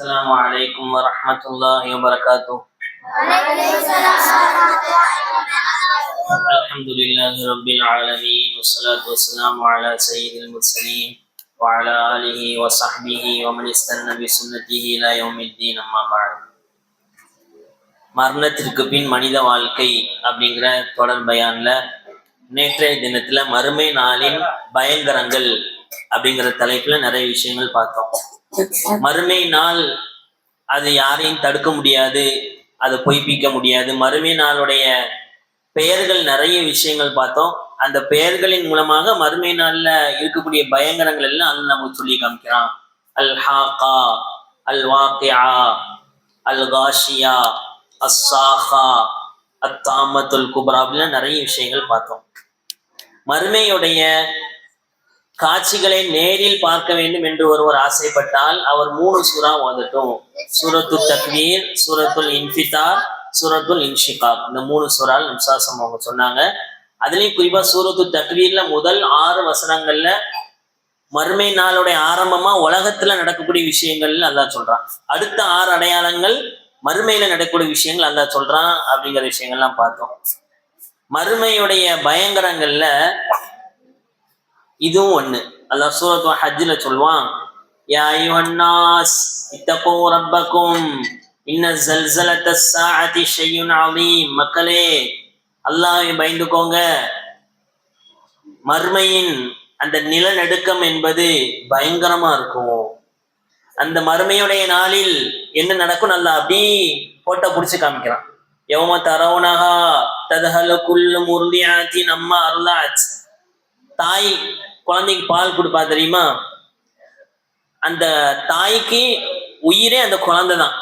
السلام عليكم ورحمة الله وبركاته. الحمد لله رب العالمين والصلاة والسلام على سيد المرسلين وعلى آله وصحبه ومن استنى بسنته إلى يوم الدين. أما بعد. மரணத்திற்கு பின் மனித வாழ்க்கை அப்படிங்கிற தொடர் பயான்ல நேற்றைய தினத்துல மறுமை நாளின் பயங்கரங்கள் அப்படிங்கிற தலைப்புல நிறைய விஷயங்கள் பார்த்தோம். மறுமை நாள் அது யாரையும் தடுக்க முடியாது, அதை பொய்ப்பிக்க முடியாது. மறுமை நாளுடைய பெயர்கள் நிறைய விஷயங்கள் பார்த்தோம். அந்த பெயர்களின் மூலமாக மறுமை நாள்ல இருக்கக்கூடிய பயங்கரங்கள் எல்லாம் அது நமக்கு சொல்லி காமிக்கிறான். அல் ஹாகா, அல் வாக்கியா, அல் காஷியா, அஸ்ஸாஹா, அத்தாமத்துல் குப்ரா அப்படிலாம் நிறைய விஷயங்கள் பார்த்தோம். மறுமையுடைய காட்சிகளை நேரில் பார்க்க வேண்டும் என்று ஒருவர் ஆசைப்பட்டால் அவர் 3 சூறா ஓதட்டும். சூரத்துல் தக்வீர், சூரத்துல் இன்ஃபிதார், சூரத்துல் இன்ஷிகாக். இந்த 3 சூறால் நம்சாசம் அவங்க சொன்னாங்க. அதுலயும் குறிப்பா சூரத்துல் தக்வீர்ல முதல் 6 வசனங்கள்ல மறுமை நாளுடைய ஆரம்பமா உலகத்துல நடக்கக்கூடிய விஷயங்கள்னு அல்லாஹ் சொல்றான். அடுத்த 6 அடையாளங்கள் மறுமையில நடக்கக்கூடிய விஷயங்கள் அல்லாஹ் சொல்றான் அப்படிங்கிற விஷயங்கள்லாம் பார்த்தோம். மறுமையுடைய பயங்கரங்கள்ல இதுவும் ஒண்ணு. அல்லாஹ் சூரத்துல் ஹஜ்ல சொல்வான், யா அய்யுஹன்னாஸ் இத்தகூ ரப்பக்கும் இன்ன ஸல்ஸலத்தஸ் ஸாஅத்தி ஷைஉன் அஸீம். மக்களே, அல்லாஹ்வை பயந்துக்கோங்க. மறுமையின் அந்த நிலநடுக்கம் என்பது பயங்கரமா இருக்கும். அந்த மறுமையுடைய நாளில் என்ன நடக்கும் அல்லாஹ் அப்படி போட்டோ பிடிச்சு காமிக்கிறான். யௌம தரவுனஹா தத்ஹலு குல்லு முர்திஆத்தின் அம்மா அர்லஅத். தாய் குழந்தைக்கு பால் கொடுப்பா தெரியுமா? அந்த தாய்க்கு உயிரே அந்த குழந்தை தான்.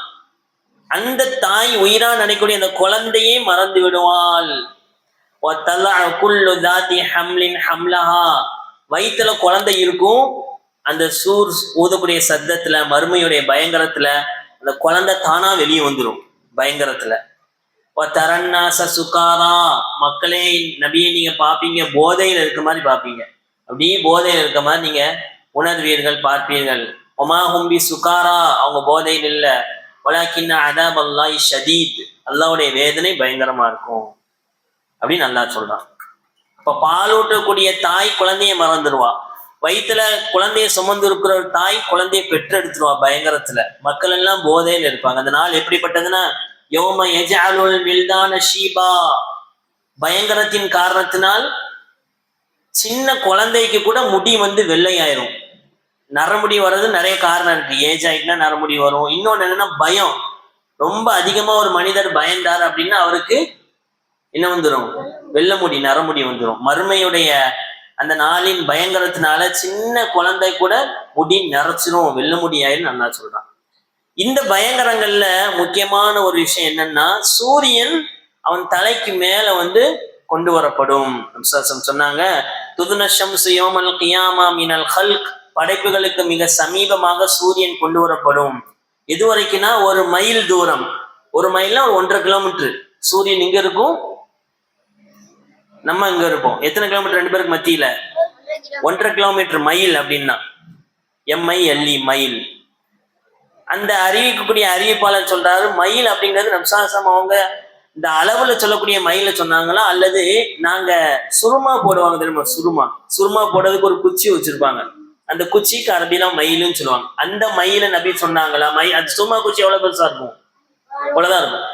அந்த தாய் உயிரா நினைக்கூடிய அந்த குழந்தையே மறந்து விடுவாள். வயிற்றுல குழந்தை இருக்கும். அந்த சூர் ஊதக்கூடிய சத்தத்துல மறுமையுடைய பயங்கரத்துல அந்த குழந்தை தானா வெளியே வந்துடும். பயங்கரத்துல சுகாரா. மக்களே, நபியை நீங்க பாப்பீங்க, போதையில இருக்க மாதிரி பாப்பீங்க. அப்படியே போதையில இருக்க மாதிரி நீங்க உணர்வீர்கள், பார்ப்பீர்கள். ஒமா ஹும்பி சுகாரா, அவங்க போதையில் இல்ல. வலாக்கின்ன அதாப் அல்லாஹ் ஷதீத், அல்லாஹ்வுடைய வேதனை பயங்கரமா இருக்கும் அப்படின்னு அல்லாஹ் சொல்றான். இப்ப பாலூட்டக்கூடிய தாய் குழந்தைய மறந்துடுவா. வயிற்றுல குழந்தைய சுமந்து இருக்கிற ஒரு தாய் குழந்தைய பெற்றெடுத்துருவா பயங்கரத்துல. மக்கள் எல்லாம் போதையில இருப்பாங்க. அந்த நாள் எப்படிப்பட்டதுன்னா, யௌம யஜஅலுல் வில்தான ஷீபா. பயங்கரத்தின் காரணத்தினால் சின்ன குழந்தைக்கு கூட முடி வெள்ளையாயிரும். நரமுடி வர்றது நிறைய காரணம் இருக்கு. ஏஜ் ஆயிட்டுனா நரமுடி வரும். இன்னொன்னு என்னன்னா பயம். ரொம்ப அதிகமா ஒரு மனிதர் பயந்தார் அப்படின்னா அவருக்கு என்ன வந்துடும்? வெள்ளை முடி, நரமுடி வந்துடும். மறுமையுடைய அந்த நாளின் பயங்கரத்தினால சின்ன குழந்தை கூட முடி நரைச்சிரும், வெள்ளை முடி ஆயிரும் நல்லா சொல்றான். இந்த பயங்கரங்கள்ல முக்கியமான ஒரு விஷயம் என்னன்னா, சூரியன் அவன் தலைக்கு மேல கொண்டு வரப்படும். சொன்னாங்க, துதுன ஷம்ஸு யௌமல் கியாமா மினல் ஹல்க். படைப்புகளுக்கு மிக சமீபமாக சூரியன் கொண்டு வரப்படும். எது வரைக்கும்னா, 1 மைல் தூரம். 1 மைல்னா 1.5 கிலோமீட்டர். சூரியன் இங்க இருக்கும், நம்ம இங்க இருப்போம். எத்தனை கிலோமீட்டர் 2 பேருக்கு மத்தியில? 1.5 கிலோமீட்டர். மைல் அப்படின்னா MILE, மைல். அந்த அறிவிக்கக்கூடிய அறிவிப்பாளர் சொல்றாரு, மைல் அப்படிங்கிறது நம்சாசம் அவங்க இந்த அளவுல சொல்லக்கூடிய மயில சொன்னாங்களா, அல்லது நாங்க சுருமா போடுவாங்க தெரியுமா? சுருமா போடுறதுக்கு ஒரு குச்சி வச்சிருப்பாங்க. அந்த குச்சிக்கு அரபிலாம் மயிலுன்னு சொல்லுவாங்க. அந்த மயில நபி சொன்னாங்களா? அது சுருமா குச்சி எவ்வளவு பெருசா இருக்கும்? அவ்வளவுதான் இருக்கும்.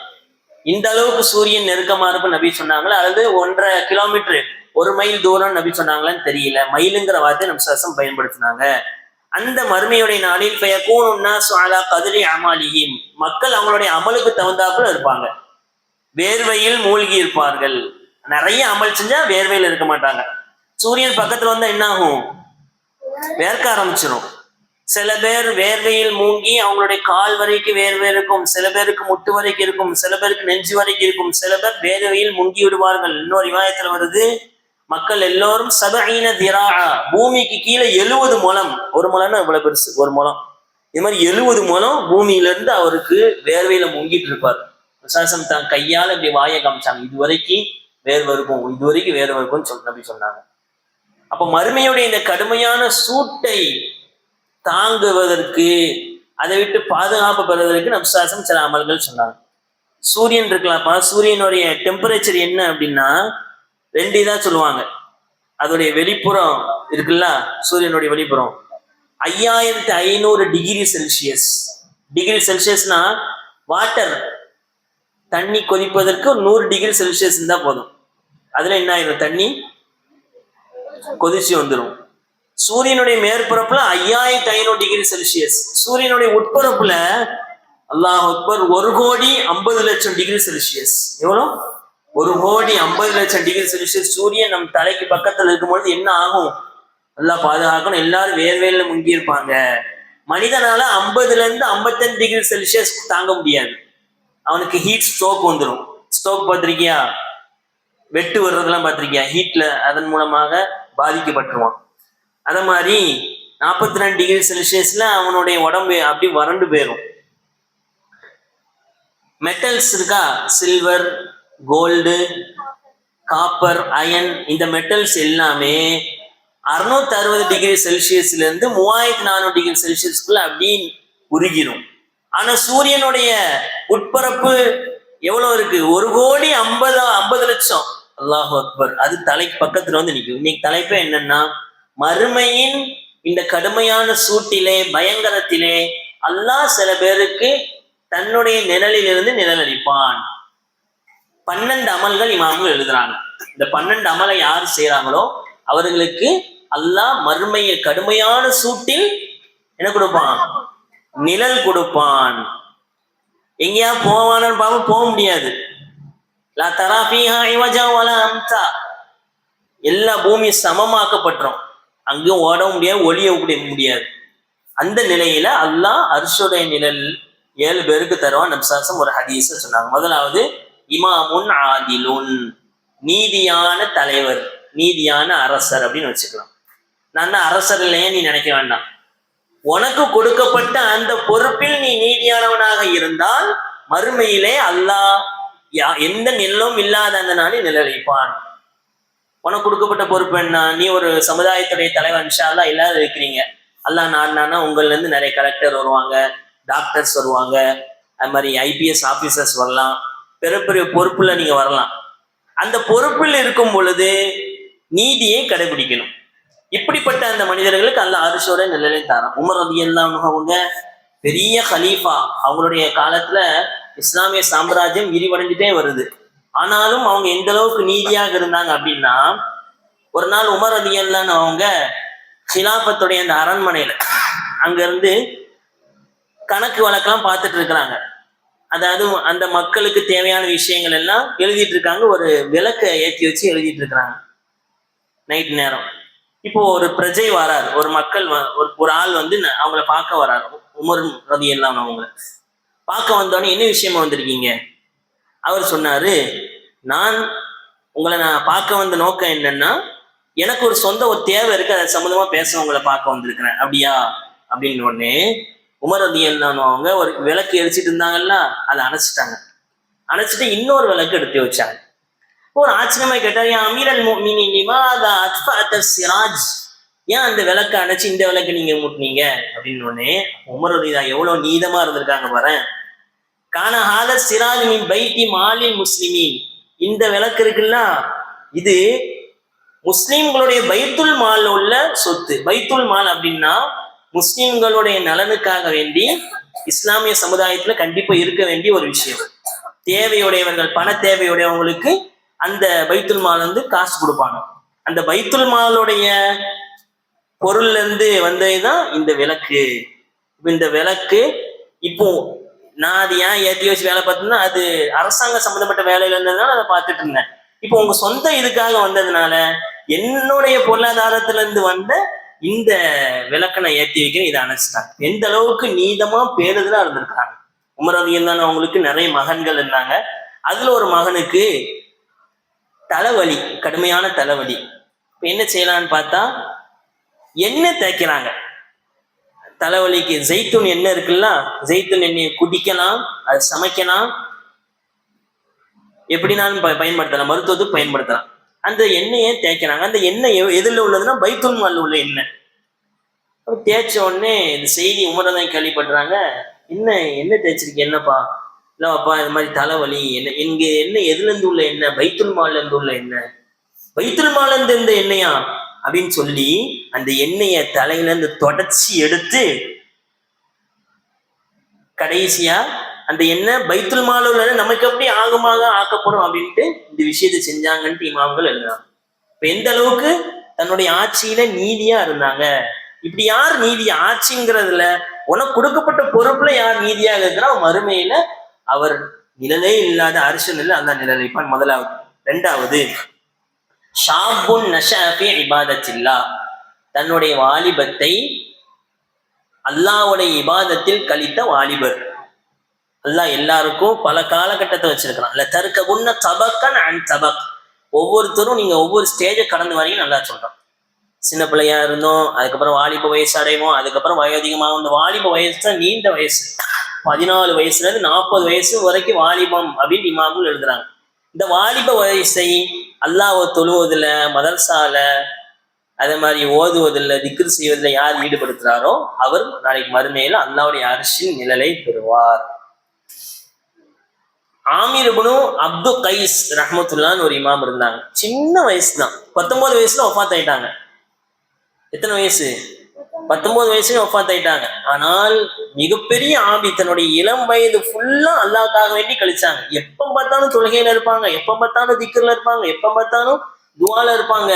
இந்த அளவுக்கு சூரியன் நெருக்கமா இருக்கும் நபி சொன்னாங்களா, அல்லது 1.5 கிலோமீட்டர் 1 மைல் தூரம் நபி சொன்னாங்களான்னு தெரியல. மயிலுங்கிற வார்த்தை நம்சாசம் பயன்படுத்தினாங்க. அந்த மறுமையுடைய நாளில் மக்கள் அவங்களுடைய அமலுக்கு தகுந்தாப்புல இருப்பாங்க. வேர்வையில் மூழ்கி இருப்பார்கள். நிறைய அமல் செஞ்சா வேர்வையில் இருக்க மாட்டாங்க. சூரியன் பக்கத்துல வந்தா என்ன ஆகும்? வேர்க்க ஆரம்பிச்சிடும். சில பேர் வேர்வையில் மூங்கி அவங்களுடைய கால் வரைக்கும் வேர்வை இருக்கும், சில பேருக்கு முட்டு வரைக்கும் இருக்கும், சில பேருக்கு நெஞ்சு வரைக்கும் இருக்கும், சில பேர் வேர்வையில் முங்கி விடுவார்கள். இன்னொரு ரிவாயத்துல வருது, மக்கள் எல்லோரும் 70 திராஅ, பூமிக்கு கீழே 70 முழம். 1 முழம்னா இவ்வளவு பெருசு, 1 முழம். இது மாதிரி 70 முழம் பூமியில இருந்து அவருக்கு வேர்வையில முங்கிட்டு இருப்பார். விசாசம் தான் கையால இப்படி வாயை காமிச்சாங்க, இதுவரைக்கும் வேர்வை இருக்கும், இதுவரைக்கும் வேர்வை இருக்கும்னு நபி சொன்னாங்க. அப்ப மறுமையுடைய இந்த கடுமையான சூட்டை தாங்குவதற்கு அதை விட்டு பாதுகாப்பு பெறுவதற்கு நபிசாசம் சில அமல்கள் சொன்னாங்க. சூரியன் இருக்கலாம்ப்பா, சூரியனுடைய டெம்பரேச்சர் என்ன அப்படின்னா 2 இதா சொல்லுவாங்க. அதோடைய வெளிப்புறம் இருக்குல்ல, சூரியனுடைய வெளிப்புறம் 5500 டிகிரி செல்சியஸ். டிகிரி செல்சியஸ்னா வாட்டர், தண்ணி கொதிப்பதற்கு 100 டிகிரி செல்சியஸ் இருந்தா போதும். அதுல என்ன ஆயிரும், தண்ணி கொதிச்சு வந்துடும். சூரியனுடைய மேற்பரப்புல 5500 டிகிரி செல்சியஸ். சூரியனுடைய உட்பரப்புல அல்லாஹ் அக்பர் 1,50,00,000 டிகிரி செல்சியஸ். எவ்வளவு? 1,50,00,000 டிகிரி செல்சியஸ். சூரியன் நம் தலைக்கு பக்கத்துல இருக்கும்பொழுது என்ன ஆகும்? அல்லாஹ் பாதுகாக்கணும். எல்லாரும் வேர்வையில முங்கி இருப்பாங்க. மனிதனால 50ல இருந்து 55 டிகிரி செல்சியஸ் தாங்க முடியாது. அவனுக்கு ஹீட் ஸ்ட்ரோக் வந்துடும். ஸ்ட்ரோக் பார்த்திருக்கியா? வெட்டு வர்றதெல்லாம் பார்த்திருக்கியா? ஹீட்ல அதன் மூலமாக பாதிக்கப்பட்டுருவான். அத மாதிரி 42 டிகிரி செல்சியஸ்ல அவனுடைய உடம்பு அப்படி வறண்டு போயிடும். மெட்டல்ஸ் இருக்கா, சில்வர், கோல்டு, காப்பர், அயன், இந்த மெட்டல்ஸ் எல்லாமே 660 டிகிரி செல்சியஸ்ல இருந்து 3400 டிகிரி செல்சியஸ்க்குள்ள அப்படி உருகிடும். ஆனா சூரியனுடைய உட்பரப்பு எவ்வளவு இருக்கு? 1,50,00,000. அல்லாஹ் அக்பர். அது தலைக்கு பக்கத்துல வந்து நிற்கும். இன்னைக்கு தலைப்பே என்னன்னா, மறுமையின் இந்த கடுமையான சூட்டிலே, பயங்கரத்திலே அல்லாஹ் சில பேருக்கு தன்னுடைய நிழலிலிருந்து நிழல் அளிப்பான். 12 அமல்கள் இமாம்கள் எழுதுறாங்க. இந்த 12 அமலை யார் செய்யறாங்களோ அவர்களுக்கு அல்லாஹ் மறுமையை கடுமையான சூட்டில் என்ன கொடுப்பான்? நிழல் கொடுப்பான். எங்கேயா போவானு பார்க்க போக முடியாது. லா தரா ஃபீஹா இவஜா வலா அம்தா. எல்லா பூமியும் சமமாக்கப்பட்டுரும். அங்கேயும் ஓட முடியாது, ஒளிய முடியாது. அந்த நிலையில அல்லாஹ் அர்ஷுடைய நிழல் 7 பேருக்கு தருவான். நபிசாசம் ஒரு ஹதீஸ சொன்னாங்க. முதலாவது இமாமுன் ஆதிலுன், நீதியான தலைவர், நீதியான அரசர் அப்படின்னு வச்சுக்கலாம். நான் தான் அரசர் இல்லையே நீ நினைக்க வேண்டாம். உனக்கு கொடுக்கப்பட்ட அந்த பொறுப்பில் நீ நீதியானவனாக இருந்தால் மறுமையிலே அல்லாஹ் எந்த நிழலும் இல்லாத அந்த நாளில் நிழலிப்பான். உனக்கு கொடுக்கப்பட்ட பொறுப்பு என்ன? நீ ஒரு சமுதாயத்துடைய தலைவர், இன்ஷா அல்லாஹ் எல்லாரும் இருக்கிறீங்க. அல்லாஹ் நான்னா உங்கள்ல இருந்து நிறைய கலெக்டர் வருவாங்க, டாக்டர்ஸ் வருவாங்க, அது மாதிரி ஐபிஎஸ் ஆபீசர்ஸ் வரலாம், பெரிய பெரிய பொறுப்புல நீங்க வரலாம். அந்த பொறுப்பில் இருக்கும் பொழுது நீதியை கடைபிடிக்கணும். இப்படிப்பட்ட அந்த மனிதர்களுக்கு அல்லாஹ் அரிஷோட நிழலை தாரான். உமர் ரலியல்லாஹு அன்ஹு அவங்க பெரிய கலீஃபா. அவங்களுடைய காலத்துல இஸ்லாமிய சாம்ராஜ்யம் விரிவடைஞ்சிட்டே வருது. ஆனாலும் அவங்க எந்த அளவுக்கு நீதியாக இருந்தாங்க அப்படின்னா, ஒரு நாள் உமர் ரலியல்லாஹு அன்ஹு அவங்க ஹிலாஃபத்துடைய அந்த அரண்மனையில அங்க இருந்து கணக்கு வழக்கெல்லாம் பார்த்துட்டு இருக்கிறாங்க. அதாவது அந்த மக்களுக்கு தேவையான விஷயங்கள் எல்லாம் எழுதிட்டு இருக்காங்க. ஒரு விளக்கை ஏற்றி வச்சு எழுதிட்டு இருக்கிறாங்க நைட் நேரம். இப்போ ஒரு பிரஜை வராரு, ஒரு மக்கள் ஒரு ஆள் வந்து அவங்கள பார்க்க வராரு. உமர் ரலியல்லாஹு அன்ஹு அவங்கள பார்க்க வந்தோடனே என்ன விஷயமா வந்திருக்கீங்க? அவர் சொன்னாரு, நான் பார்க்க வந்த நோக்கம் என்னன்னா, எனக்கு ஒரு சொந்த ஒரு தேவை இருக்கு, அது சம்மந்தமா பேச உங்களை பார்க்க வந்திருக்கிறேன். அப்படியா அப்படின்னு உடனே உமர் ரலியல்லாஹு அன்ஹு அவங்க ஒரு விளக்கு எரிச்சிட்டு இருந்தாங்கல்ல, அதை அணைச்சிட்டாங்க. அணைச்சிட்டு இன்னொரு விளக்கு எடுத்து வச்சாங்க. ஒரு ஆச்சரியமா கேட்டார், யா அமீரல் முஃமினீன் லிமாதா அத்ஃபஅத சிராஜ், ஏன் அந்த விளக்க அணைச்சு இந்த விளக்கு நீங்க மூட்டினீங்க அப்படின்னு உடனே உமர் ரலியல்லாஹு எவ்வளவு நீதமா இருந்திருக்காங்க பாரு. கான ஹாத சிராஜ் மின் பைத்தி மாலில் முஸ்லிமீன், இந்த விளக்கு இருக்குல்ல, இது முஸ்லிம்களுடைய பைத்துல் மால் உள்ள சொத்து. பைத்துல் மால் அப்படின்னா முஸ்லிம்களுடைய நலனுக்காக வேண்டி இஸ்லாமிய சமுதாயத்துல கண்டிப்பா இருக்க வேண்டிய ஒரு விஷயம். தேவையுடையவர்கள், பண தேவையுடையவங்களுக்கு அந்த பைத்துல் மால் வந்து காசு கொடுப்பாங்க. அந்த பைத்துல் மாலுடைய பொருள்ல இருந்து வந்ததுதான் இந்த விளக்கு. இந்த விளக்கு இப்போ நான் அது ஏன் ஏற்றி வச்சு வேலை பார்த்தேன்னா, அது அரசாங்க சம்பந்தப்பட்ட வேலையில இருந்ததுனால அதை பார்த்துட்டு இருந்தேன். இப்போ உங்க சொந்த இதுக்காக வந்ததுனால என்னுடைய பொருளாதாரத்துல இருந்து வந்த இந்த விளக்கை நான் ஏற்றி வைக்கிறேன், இதை அணைச்சிட்டாங்க. எந்த அளவுக்கு நீதமா பேருதலா இருந்திருக்காங்க. உமர் ரலியல்லாஹு அன்ஹு அவங்களுக்கு நிறைய மகன்கள் இருந்தாங்க. அதுல ஒரு மகனுக்கு தலைவலி, கடுமையான தலைவலி. இப்ப என்ன செய்யலான்னு பார்த்தா எண்ணெய் தேய்க்கிறாங்க தலைவலிக்கு. ஜெய்தூன் எண்ணெய் இருக்குல்ல, ஜெய்தூன் எண்ணெயை குடிக்கலாம், அது சமைக்கலாம், எப்படினாலும் பயன்படுத்தலாம், மருத்துவத்துக்கு பயன்படுத்தலாம். அந்த எண்ணெயை தேய்க்கிறாங்க. அந்த எண்ணெய் எதுல உள்ளதுன்னா பைத்துல் மால்ல உள்ள எண்ணெய். அப்ப தேய்ச்ச உடனே இந்த செய்தி உமரை தான் கேள்விப்படுறாங்க. என்ன என்ன தேய்ச்சிருக்கு என்னப்பா? இல்லப்பா இந்த மாதிரி தலைவலி, என்ன இங்க என்ன எதுல இருந்து உள்ள என்ன, பைத்துல் மால்ல இருந்து உள்ள என்ன, பைத்துல் மால்ல இருந்து இருந்த எண்ணெயா அப்படின்னு சொல்லி அந்த எண்ணெயை தலையில இருந்து தொடச்சி எடுத்து கடைசியா அந்த எண்ணெய் பைத்துல் மால்ல உள்ள நமக்கு எப்படி ஆகுமாக ஆக்கப்படும் அப்படின்ட்டு இந்த விஷயத்தை செஞ்சாங்கன்ட்டு இமாம்கள் எழுதுறாங்க. இப்ப எந்த அளவுக்கு தன்னுடைய ஆட்சியில நீதியா இருந்தாங்க. இப்படி யார் நீதி ஆட்சிங்கிறதுல உனக்கு கொடுக்கப்பட்ட பொறுப்புல யார் நீதியா இருக்கிறா மறுமையில அவர் நிழலே இல்லாத அரசன் இல்லை அந்த நிழலைப்பான். முதலாவது. ரெண்டாவது, ஷாபுன் நஷஅ ஃபீ இபாதத்தில்லாஹ், தன்னுடைய வாலிபத்தை அல்லாஹ்வுடைய இபாதத்தில் கழித்த வாலிபர். அல்லாஹ் எல்லாருக்கும் பல காலகட்டத்தை வச்சிருக்கிறான். இல்ல தர்கபுன்ன தபக்கன் அன் தபக், ஒவ்வொருத்தரும் நீங்க ஒவ்வொரு ஸ்டேஜை கடந்து வரீங்க நல்லா சொல்றோம். சின்ன பிள்ளையா இருந்தோம், அதுக்கப்புறம் வாலிப வயசு அடைவோம், அதுக்கப்புறம் வயோதிகமாகும். இந்த வாலிப வயசு தான் நீண்ட வயசு. 14 வயசுல இருந்து 40 வயசு வரைக்கும் வாலிபம் அப்படின்னு இமாம்கள் எழுதுறாங்க. இந்த வாலிப வயசை அல்லாஹ்வை தொழுவதில், மதர்சால, அதே மாதிரி ஓதுவதில், திக்ர் செய்வதில் யார் ஈடுபடுத்துறாரோ அவர் நாளைக்கு மறுமையில அல்லாஹ்வுடைய அர்ஷின் நிழலை பெறுவார். ஆமீர் இப்னு அப்து கைஸ் ரஹ்மத்துல்லான்னு ஒரு இமாம் இருந்தாங்க. சின்ன வயசு தான், 19 வயசுல வஃபாத் ஆயிட்டாங்க. எத்தனை வயசு? 19 வயசுல வஃபாத் ஆயிட்டாங்க. ஆனால் மிகப்பெரிய ஆபி, தன்னுடைய இளம் வயது ஃபுல்லா அல்லாஹ்க்காக வேண்டி கழிச்சாங்க. எப்ப பார்த்தாலும் தொழுகையில இருப்பாங்க, எப்ப பார்த்தாலும் திக்ர்ல இருப்பாங்க, எப்ப பார்த்தாலும் துவால இருப்பாங்க.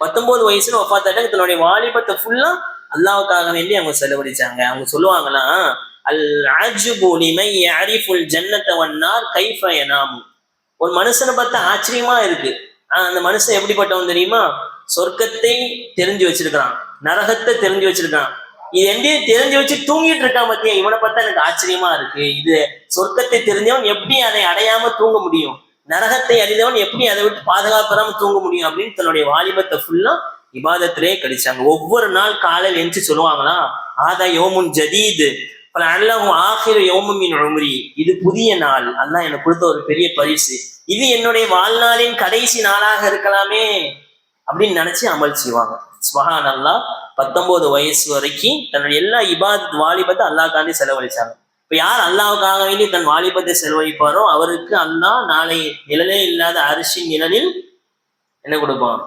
19 வயசுல வஃபாத் ஆயிட்டாங்க. தன்னுடைய வாலிபத்தை ஃபுல்லா அல்லாஹ்வுக்காக வேண்டி அவங்க செலவழிச்சாங்க. அவங்க சொல்லுவாங்களாம், அல் அஜ்பு லிமன் யஅரிஃபுல் ஜன்னத வன்னார் கைஃப யனாமு. ஒரு மனுஷனை பார்த்தா ஆச்சரியமா இருக்கு. அந்த மனுஷன் எப்படிப்பட்டவன் தெரியுமா? சொர்க்கத்தை தெரிஞ்சு வச்சிருக்கிறான், நரகத்தை தெரிஞ்சு வச்சிருக்கான். இது எந்தையும் தெரிஞ்சு வச்சு தூங்கிட்டு இருக்கான் பத்தியா, இவனை பார்த்தா எனக்கு ஆச்சரியமா இருக்கு. இது சொர்க்கத்தை தெரிஞ்சவன் எப்படி அதை அடையாம தூங்க முடியும், நரகத்தை அறிந்தவன் எப்படி அதை விட்டு பாதுகாப்படாம தூங்க முடியும் அப்படின்னு தன்னுடைய வாலிபத்தை ஃபுல்லா இபாதத்திலே கழிச்சாங்க. ஒவ்வொரு நாள் காலையில் எந்திச்சு சொல்லுவாங்களாம், ஆதா யோமுன் ஜதீது பல அல்லாஹ் ஆகிற யோமின் உம்ரி, இது புதிய நாள், அல்லாஹ் எனக்கு கொடுத்த ஒரு பெரிய பரிசு, இது என்னுடைய வாழ்நாளின் கடைசி நாளாக இருக்கலாமே அப்படின்னு நினைச்சு அமல் செய்வாங்க. சுபஹான் அல்லாஹ். 19 வயசு வரைக்கும் தன்னுடைய எல்லா இபாதத் வாலிபத்தை அல்லாஹ்காண்டி செலவழிச்சாங்க. இப்ப யார் அல்லாஹ்வுக்காக வேண்டி தன் வாலிபத்தை செலவழிப்பாரோ அவருக்கு அல்லாஹ் நாளை நிழலே இல்லாத அரிசி நிழலில் என்ன கொடுப்பான்?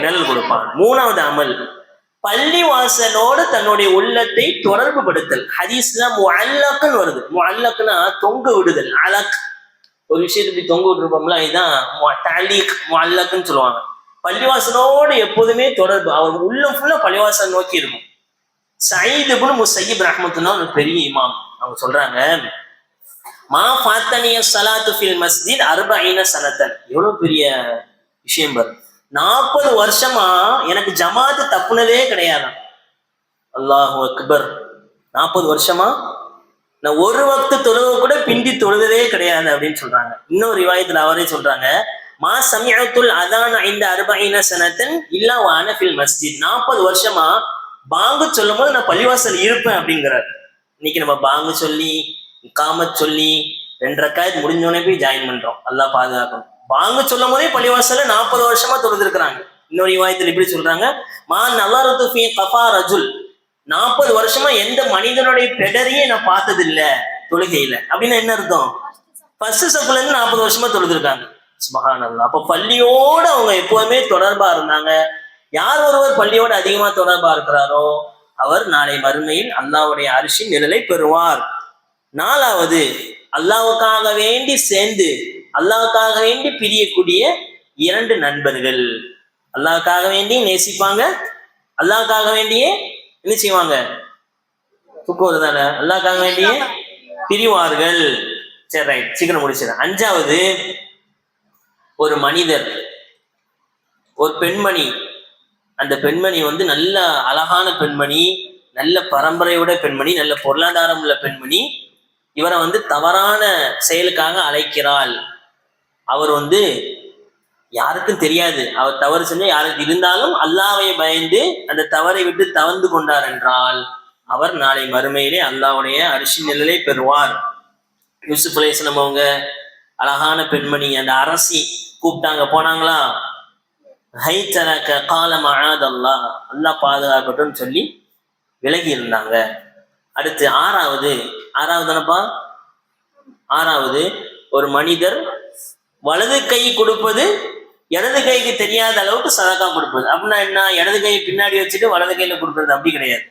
நிழல் கொடுப்பான். மூணாவது அமல், பள்ளி வாசலோடு தன்னுடைய உள்ளத்தை தொடர்பு படுத்தல். ஹதீஸ்ல முஅல்லக்னு வருது. முஅல்லக்னா தொங்க விடுதல். அலக், ஒரு விஷயத்தை தொங்க விட்டுருப்போம்ல, இதுதான் தலீக், முஅல்லக்னு சொல்லுவாங்க. பள்ளிவாசலோடு எப்போதுமே தொடர்பு, அவர் உள்ளம் ஃபுல்லா பள்ளிவாசல் நோக்கி இருக்கும். சயீத் இப்னு முஸய்யிப் ரஹ்மத்துல்லாஹ் ஒரு பெரிய இமாம். அவங்க சொல்றாங்க, மா ஃபாத்தனிய ஸலாத்து ஃபில் மஸ்ஜித் 40 சனத்தன். எவ்வளவு பெரிய விஷயம் பாரு. 40 வருஷமா எனக்கு ஜமாத்து தப்புனதே கிடையாது. அல்லாஹு அக்பர். 40 வருஷமா நான் ஒரு வக்து தொழுவ கூட பிந்தி தொழுததே கிடையாது அப்படின்னு சொல்றாங்க. இன்னொரு ரிவாயத்துல அவரே சொல்றாங்க, மா சமிஅத்துல் அதான் இந்த 40 சனத்தன் இல்லா வான ஃபில் மஸ்ஜித். 40 வருஷமா பாங்கு சொல்லும் போது நான் பள்ளிவாசல் இருப்பேன் அப்படிங்கிறார். இன்னைக்கு நம்ம பாங்கு சொல்லி இகாமத் சொல்லி 2 ரக்காயத் முடிஞ்சோடனே போய் ஜாயின் பண்றோம். அல்லாஹ் பாதுகாக்கணும். பாங்கு சொல்லும் போதே பள்ளிவாசல 40 வருஷமா தொழுதுருக்கிறாங்க. இன்னொரு ரிவாயத்தில் இப்படி சொல்றாங்க, மா நலரது ஃபீ கஃபா ரஜுல். 40 வருஷமா எந்த மனிதனுடைய பெடரையே நான் பார்த்தது இல்ல தொழுகையில. அப்படின்னா என்ன அர்த்தம்? ஃபர்ஸ்ட் சஃப்ல இருந்து 40 வருஷமா தொழுதுருக்காங்க. சுப்ஹானல்லாஹ். அப்ப பள்ளியோட அவங்க எப்போதுமே தொடர்பா இருந்தாங்க. யார் ஒருவர் பள்ளியோட அதிகமா தொடர்பா இருக்கிறாரோ அவர் நாளை மறுமையில் அல்லாஹ்வுடைய அரிசின் நிழலை பெறுவார். நாலாவது, அல்லாஹ்வுக்காக வேண்டி சேர்ந்து அல்லாஹ்வுக்காக வேண்டி பிரியக்கூடிய 2 நண்பர்கள். அல்லாஹ்வுக்காக வேண்டி நேசிப்பாங்க, அல்லாஹ்வுக்காக வேண்டியே என்ன செய்வாங்க? தூக்கம் வருதானே? அல்லாஹ்வுக்காக வேண்டியே பிரிவார்கள். சரி, ரைட், சீக்கிரம் முடிச்சிடறேன். 5வது, ஒரு மனிதர், ஒரு பெண்மணி, அந்த பெண்மணி நல்ல அழகான பெண்மணி, நல்ல பரம்பரையோட பெண்மணி, நல்ல பொருளாதாரம் உள்ள பெண்மணி. இவரை தவறான செயலுக்காக அழைக்கிறாள். அவர் யாருக்கும் தெரியாது, அவர் தவறு செஞ்ச யாருக்கு இருந்தாலும் அல்லாஹ்வை பயந்து அந்த தவறை விட்டு தவந்து கொண்டார் என்றால் அவர் நாளை மறுமையிலே அல்லாஹ்வுடைய அரிசி நிழலை பெறுவார். யூசுப் அலைஹிஸ்ஸலாம் அவங்க அழகான பெண்மணி, அந்த அரசி கூப்பிட்டாங்க, போனாங்களா? ஹைத்தலக கால மஆதல்லாஹ், அல்லாஹ் பாதுகாக்கட்டும்னு சொல்லி விலகி இருந்தாங்க. அடுத்து ஆறாவது தானப்பா, ஆறாவது ஒரு மனிதர் வலது கை கொடுப்பது இடது கைக்கு தெரியாத அளவுக்கு சதக்கா கொடுப்பது. அப்படின்னா என்ன? இடது கையை பின்னாடி வச்சுட்டு வலது கையில கொடுப்பது அப்படி கிடையாது.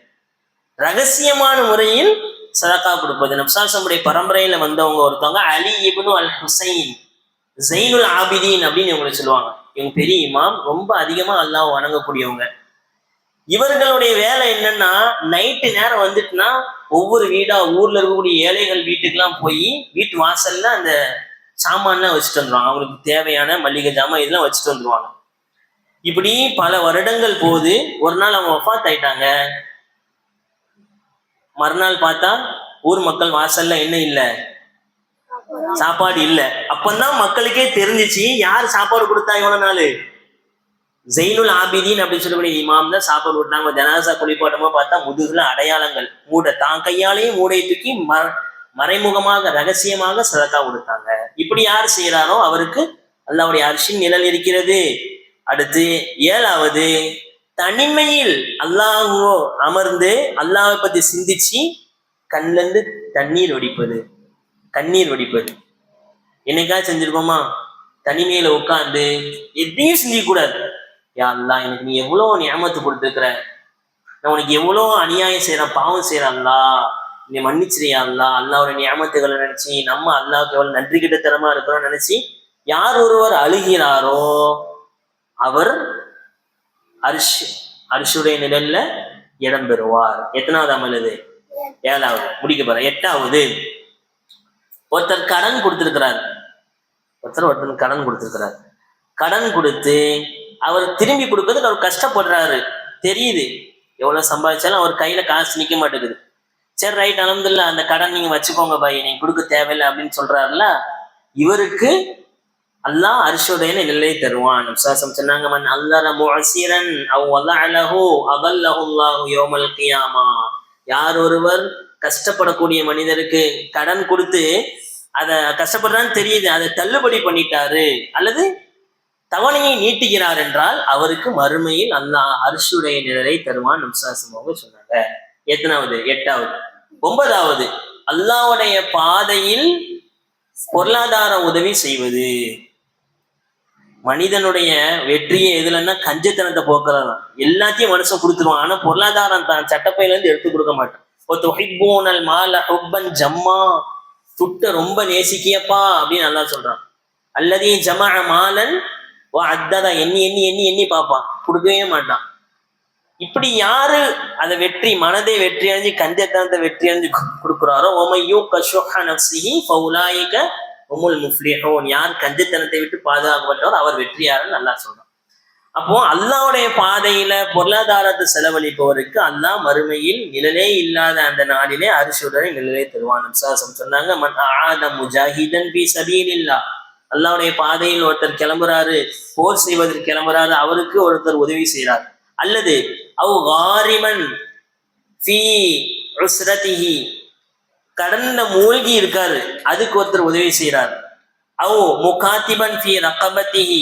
ரகசியமான முறையில் சதக்கா கொடுப்பது. நப்சாசமுடைய பரம்பரையில வந்தவங்க ஒருத்தவங்க அலி இப்னு அல் ஹுசைன் ஜைனுல் ஆபிதீன் அப்படின்னு இவங்களை சொல்லுவாங்க. இவங்க பெரிய இமாம், ரொம்ப அதிகமா அல்லாஹ் வணங்கக்கூடியவங்க. இவர்களுடைய வேலை என்னன்னா, நைட்டு நேரம் வந்துட்டுனா ஒவ்வொரு வீடா ஊர்ல இருக்கக்கூடிய ஏழைகள் வீட்டுக்கெல்லாம் போய் வீட்டு வாசல்ல அந்த சாமான்லாம் வச்சுட்டு வந்துருவாங்க. அவங்களுக்கு தேவையான மல்லிகை ஜாமான் இதெல்லாம் வச்சுட்டு வந்துருவாங்க. இப்படி பல வருடங்கள் போகுது. ஒரு நாள் அவங்க வஃபாத் ஆயிட்டாங்க. மறுநாள் பார்த்தா ஊர் மக்கள் வாசல்ல என்ன இல்ல, சாப்பாடு இல்ல. அப்பந்தான் மக்களுக்கே தெரிஞ்சிச்சு யார் சாப்பாடு கொடுத்தா இவ்வளவு நாள். ஜெயினுல் ஆபிதீன் அப்படின்னு சொல்லக்கூடிய இமாம் தான் சாப்பாடு கொடுத்தாங்க. ஜனாசா குளிப்பாட்டமா பார்த்தா முதுகுல அடையாளங்கள், தான் கையாலேயும் மூடை தூக்கி மறைமுகமாக ரகசியமாக சதக்கா கொடுத்தாங்க. இப்படி யார் செய்யறாரோ அவருக்கு அல்லாஹ்வுடைய அர்ஷின் நிழல் இருக்கிறது. அடுத்து ஏழாவது, தனிமையில் அல்லாஹ்வோ அமர்ந்து அல்லாஹ்வை பத்தி சிந்திச்சு கண்ல இருந்து கண்ணீர் வடிப்பது. என்னைக்கா செஞ்சிருக்கோமா? தனிமையில உட்காந்து எதையும் சிந்திக்க கூடாது. யா அல்லாஹ், எனக்கு நீ எவ்வளவு நியமத்து கொடுத்துருக்கிற, நான் உனக்கு எவ்வளவு அநியாயம் செய்யறேன், பாவம் செய்யறேன், அல்லாஹ் நீ மன்னிச்சிரியா அல்லாஹ். அல்லாஹ்வுடைய நியமத்துகளை நினைச்சு நம்ம அல்லாஹ்வுக்கு எவ்வளவு நன்றி கிட்ட தரமா இருக்கிறோம் நினைச்சு யார் ஒருவர் அழுகிறாரோ அவர் அரிஷுடைய நிழல்ல இடம் பெறுவார். எத்தனாவது அமல் இது? ஏழாவது. முடிக்க போற. எட்டாவது, ஒருத்தர் கடன் கொடுத்திருக்கிறார். கடன் கொடுத்து அவர் திரும்பி கொடுக்கறதுக்கு அவர் கஷ்டப்படுறாரு. தெரியுது எவ்வளவு சம்பாதிச்சாலும் அவர் கையில காசு நிக்க மாட்டேங்குது. சரி ரைட், அல்ஹம்துலில்லாஹ், அந்த கடன் நீங்க வச்சுக்கோங்க பாய், நீங்க கொடுக்க தேவையில்லை அப்படின்னு சொல்றாருல, இவருக்கு அல்லாஹ் அர்ஷுடைய நிலை தருவான். சொன்னாங்க, மன் அல்லர முஅசிரன் அவ் வலஅலஹு அதல்லஹு அல்லாஹு யௌமல் கியாமா. யார் ஒருவர் கஷ்டப்படக்கூடிய மனிதருக்கு கடன் கொடுத்து அத கஷ்டப்படுறான்னு தெரியுது, அதை தள்ளுபடி பண்ணிட்டாரு அல்லது தவணையை நீட்டுகிறார் என்றால் அவருக்கு மறுமையில் அல்லாஹ் அர்ஷுடைய நிழலை தருவான். நம்சாசமாக சொன்னாங்க. எத்தனாவது? எட்டாவது. ஒன்பதாவது, அல்லாஹ்வுடைய பாதையில் பொருளாதார உதவி செய்வது. மனிதனுடைய வெற்றியை எதுலன்னா கஞ்சத்தனத்தை போக்குறதான். எல்லாத்தையும் மனுஷன் கொடுத்துருவான், ஆனா பொருளாதாரம் தான் சட்டப்பையில இருந்து எடுத்து கொடுக்க மாட்டான். துஹிப்பூனல் மால ஹுப்பன் ஜம்மா, துட்ட ரொம்ப நேசிக்கியப்பா அப்படின்னு அல்லாஹ் சொல்றான். அல்லது ஜமா மாலன் அத்ததா, எண்ணி எண்ணி எண்ணி எண்ணி பார்ப்பான், கொடுக்கவே மாட்டான். இப்படி யாரு அதை வெற்றி மனதை வெற்றி அடைஞ்சு கஞ்சத்தனத்தை வெற்றி அடைஞ்சு கொடுக்குறாரோ, யார் கஞ்சத்தனத்தை விட்டு பாதுகாக்கப்பட்டவர் அவர் வெற்றியாரன் அல்லாஹ் சொல்றான். அப்போ அல்லாஹ்வுடைய பாதையில பொருளாதாரத்தை செலவழிப்பவருக்கு அல்லாஹ் மறுமையில் நிழலே இல்லாத அந்த நாளிலே அரிசுடரை நிழலே தருவான். சொன்னாங்க, மன் ஆத முஜாஹிதன் ஃபீ சபீலில்லாஹ், அல்லாஹ்வுடைய பாதையில் ஒருத்தர் கிளம்புறாரு, போர் செய்வதற்கு கிளம்புறாரு, அவருக்கு ஒருத்தர் உதவி செய்யறார். அல்லது அவ் காரிமன் ஃபீ உஸ்ரதிஹி, கடன்ல மூழ்கி இருக்காரு, அதுக்கு ஒருத்தர் உதவி செய்யறார். அவ் முகாத்திபன் ஃபீ ரகபதிஹி,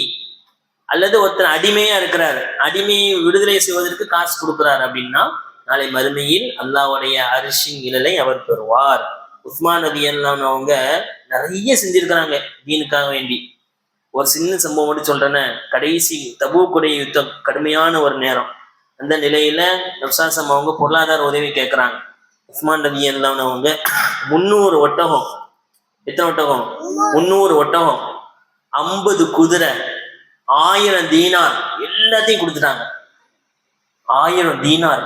அல்லது ஒருத்தர் அடிமையா இருக்கிறார், அடிமையை விடுதலை செய்வதற்கு காசு கொடுக்கிறார் அப்படின்னா நாளை மறுமையில் அல்லாஹ்வுடைய அரிசின் நிழலை அவர் பெறுவார். உஸ்மான் ரலியல்லாஹு அன்ஹு அவங்க நிறைய செஞ்சிருக்கிறாங்க தீனுக்காக வேண்டி. ஒரு சின்ன சம்பவம் மட்டும் சொல்றேன்னு, கடைசி தபூக்குடைய யுத்தம், கடுமையான ஒரு நேரம். அந்த நிலையில நப்சாசம் அவங்க பொருளாதார உதவி கேட்கிறாங்க. உஸ்மான் ரலியல்லாஹு அன்ஹு அவங்க 300 ஒட்டகம், எத்தனை ஒட்டகம்? 300 ஒட்டகம், 50 குதிரை, 1000 தீனார் எல்லாத்தையும் கொடுத்துட்டாங்க. 1000 தீனார்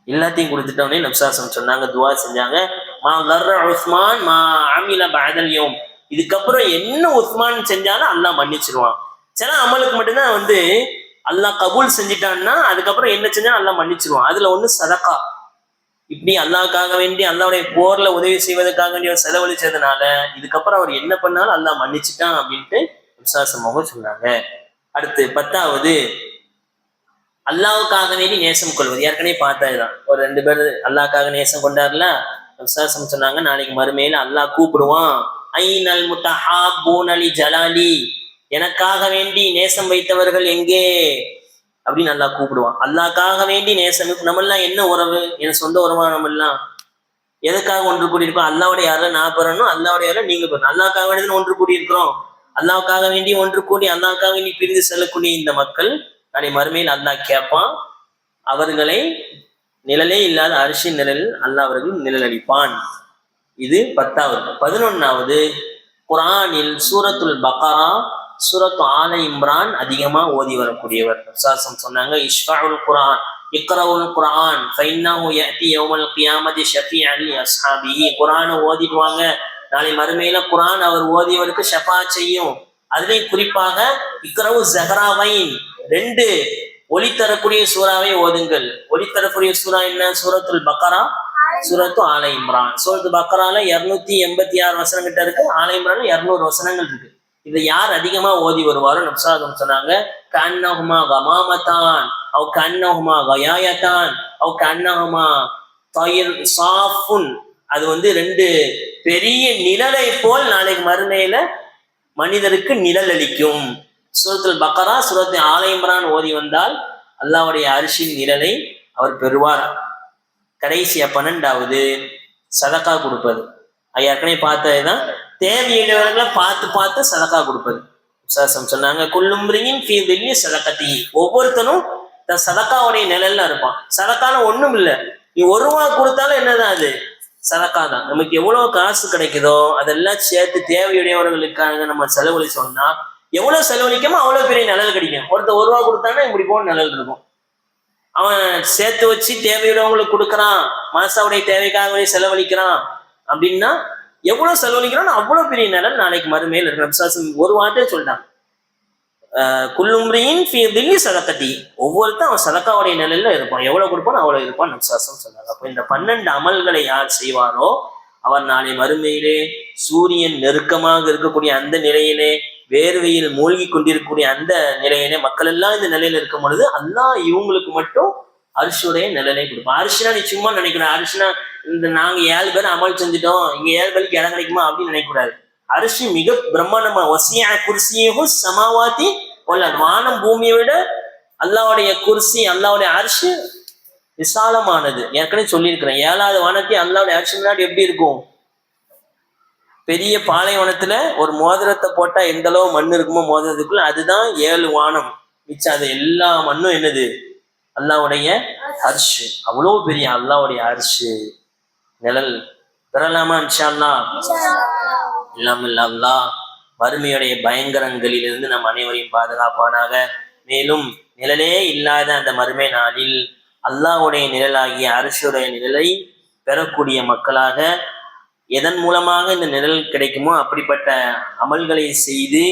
எல்லாத்தையும் கொடுத்துட்டோன்னே நப்சாசம் சொன்னாங்க, துவா செஞ்சாங்க, மா லர்ர உஸ்மான் மா அமில பஅதல் யௌம், இதுக்கப்புறம் என்ன உஸ்மான் செஞ்சாலும் அல்லாஹ் மன்னிச்சிருவான். சில அமலுக்கு மட்டும்தான் அல்லாஹ் கபூல் செஞ்சிட்டான்னா அதுக்கப்புறம் என்ன செஞ்சாலும் அல்லாஹ் மன்னிச்சிருவான். அதுல ஒண்ணு சதகா. இப்படி அல்லாஹ்க்காக வேண்டி அல்லாஹ்வுடைய போர்ல உதவி செய்வதற்காக வேண்டிய செலவழிச்சதுனால இதுக்கப்புறம் அவர் என்ன பண்ணாலும் அல்லாஹ் மன்னிச்சுட்டான் அப்படின்ட்டு விசுவாசமாக சொன்னாங்க. அடுத்து 10வது, அல்லாஹ்வுக்காக வேண்டி நேசம் கொள்வது. ஏற்கனவே பார்த்ததுதான். ஒரு 2 பேர் அல்லாஹ்க்காக நேசம் கொண்டாருல, விசுவாசம் சொன்னாங்க, நாளைக்கு மறுமையில அல்லாஹ் கூப்பிடுவான், ஐனல் முத்தஹாப்பூன லி ஜலாலி, எனக்காக வேண்டி நேசம் வைத்தவர்கள் எங்கே? அப்படின்னு அல்லாஹ் கூப்பிடுவான். அல்லாஹ்க்காக வேண்டி நேசம். நம்மெல்லாம் என்ன உறவு, என் சொந்த உறவா? நம்மெல்லாம் எதுக்காக ஒன்று கூடி இருக்கோம்? அல்லாவுடைய யாரை நான் பெறணும், அல்லாவுடைய யாரை நீங்க பெறணும். அல்லாஹ்க்காக வேண்டி ஒன்று கூடி இருக்கிறோம். அல்லாஹ்வுக்காக வேண்டி ஒன்று கூடி அல்லாஹ்க்காக வேண்டி பிரிந்து செல்லக்கூடிய இந்த மக்கள் நாளை மறுமையில் அல்லாஹ் கேட்பான். அவர்களை நிழலே இல்லாத அரிசின் நிழலில் அல்லாஹ் அவர்கள் நிழல் அளிப்பான். இது 10வது. 11வது, குர்ஆனில் சூரத்துல் பக்ரா, சூரத்து ஆல இம்ரான் அதிகமா ஓதி வரக்கூடியவர். சொன்னாங்க, இஷ்ஃபஉல் குர்ஆன், இக்ரவுல் குர்ஆன் ஃபைன்னஹு யஅதி யௌமல் கியாமத்தி ஷஃபீஅன் லி அஸ்ஹாபிஹி. குர்ஆனை ஓதிடுவாங்க, நாளை மறுமையில குர்ஆன் அவர் ஓதியவருக்கு ஷஃபாஅத் செய்யும். அதுலேயும் குறிப்பாக இக்ரவு ஸஹராவைன், 2 ஒளி தரக்கூடிய சூறாவை ஓதுங்கள். ஒளி தரக்கூடிய சூறா என்ன? சூரத்துல் பக்ரா, சூரத்து ஆல இம்ரான். சூரத்து பக்ரால 286 வசனம் கிட்ட இருக்கு, ஆல இம்ரான்ல 200 வசனங்கள் இருக்கு. இதை யார் அதிகமா ஓதி வருவாரோ நப்சாகம் சொன்னாங்க, கன்னஹுமா கமாமதான் அவ் கன்னஹுமா கயாயதான் அவ் கன்னஹுமா தயிர் சாஃபுன். அது 2 பெரிய நிழலை போல் நாளைக்கு மறுமையில மனிதருக்கு நிழல் அளிக்கும். சூரத்துல் பக்ரா, சூரத்து ஆல இம்ரான் ஓதி வந்தால் அல்லாஹ்வுடைய அரிசின் நிழலை அவர் பெறுவார். கடைசியா 12வது, சதக்கா கொடுப்பது. ஏற்கனவே பார்த்ததுதான், தேவையுடையவர்களை பார்த்து பார்த்து சதக்கா கொடுப்பது. சொன்னாங்க, குல்லும்ரியின் ஃபீ தில்லி சதக்கத்தி. ஒவ்வொருத்தனும் தன் சதக்காவுடைய நிழல்ல இருப்பான். சதக்கான ஒண்ணும் இல்லை, நீ 1 ரூபா கொடுத்தாலும் என்னதான் அது? சதக்கா தான். நமக்கு எவ்வளவு காசு கிடைக்குதோ அதெல்லாம் சேர்த்து தேவையுடையவர்களுக்காக நம்ம செலவழிச்சோம்னா, எவ்வளவு செலவழிக்கமோ அவ்வளவு பெரிய நிழல் கிடைக்கும். ஒருத்தர் 1 ரூபா கொடுத்தாங்கன்னா இப்படி போன நிழல் இருக்கும். அவன் சேர்த்து வச்சு தேவையுடையவங்களுக்கு கொடுக்குறான், மாசாவுடைய தேவைக்காகவே செலவழிக்கிறான் அப்படின்னா எவ்வளவு செலவழிக்கிறான் அவ்வளவு பெரிய நிழல் நாளைக்கு மறுமையில் இருக்கிற. ஒரு வார்த்தையை சொல்லிட்டான், குல்லும்ரியின் ஃபீ தில்லி சதக்கத்தி. ஒவ்வொருத்தரும் அவன் சதக்காவுடைய நிலையில இருப்பான், எவ்வளவு கொடுப்பான் அவ்வளவு இருப்பான் நப்சாசம் சொன்னாங்க. அப்போ இந்த 12 அமல்களை யார் செய்வாரோ அவர் நாளை மறுமையிலே சூரியன் நெருக்கமாக இருக்கக்கூடிய அந்த நிலையிலே, வேர்வையில் மூழ்கி கொண்டிருக்கக்கூடிய அந்த நிலையிலே, மக்கள் எல்லாம் இந்த நிலையில இருக்கும் பொழுது அல்லாஹ் இவங்களுக்கு மட்டும் அரிசியுடைய நிழலை கொடுப்பான். அரிசினா நீ சும்மா நினைக்கணும், அரிசினா இந்த நாங்க 7 பேர் அமல் செஞ்சுட்டோம், இங்க 7 பேருக்கு இடம் கிடைக்குமா அப்படின்னு நினைக்கக்கூடாது. அரிசி மிக பிரம்மாண்டமா, வசிய குர்சியஹு ஸமாவாதி வல் அர்த். வானம் பூமியை விட அல்லாஹ்வுடைய குர்சி, அல்லாஹ்வுடைய அரிசி விசாலமானது. ஏற்கனவே சொல்லியிருக்கிறேன், 7வது வானத்தை அல்லாஹ்வுடைய அரிசி முன்னாடி எப்படி இருக்கும்? பெரிய பாலைவனத்துல ஒரு மோதிரத்தை போட்டா எந்த அளவு மண் இருக்குமோ மோதிரத்துக்குள்ள, அதுதான் 7 வானம். மிச்சம் அது எல்லா மண்ணும் என்னது? அல்லாஹ்வுடைய அரிசி. அவ்வளவு பெரிய அல்லாஹ்வுடைய அரிசி நிழல் பெறலாமா? இன்ஷா அல்லாஹ். இல்லாமல் அல்லாஹ் வறுமையுடைய பயங்கரங்களிலிருந்து நம் அனைவரையும் பாதுகாப்பானாக. மேலும் நிழலே இல்லாத அந்த மறுமை நாளில் அல்லாஹ்வுடைய நிழலாகிய அரிசியுடைய நிழலை பெறக்கூடிய மக்களாக, எதன் மூலமாக இந்த நிழல் கிடைக்குமோ அப்படிப்பட்ட அமல்களை செய்து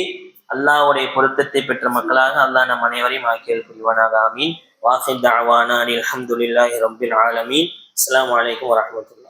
அல்லாஹ்வுடைய பொருத்தத்தை பெற்ற மக்களாக அல்லாஹ் நம் அனைவரையும் ஆக்கியல் புரிவானாக. ஆமீன். வாஹிர் தஅவானா அல்ஹம்துலில்லாஹி ரப்பில் ஆலமீன். அஸ்ஸலாமு அலைக்கும் வரஹ்மத்துல்லாஹ்.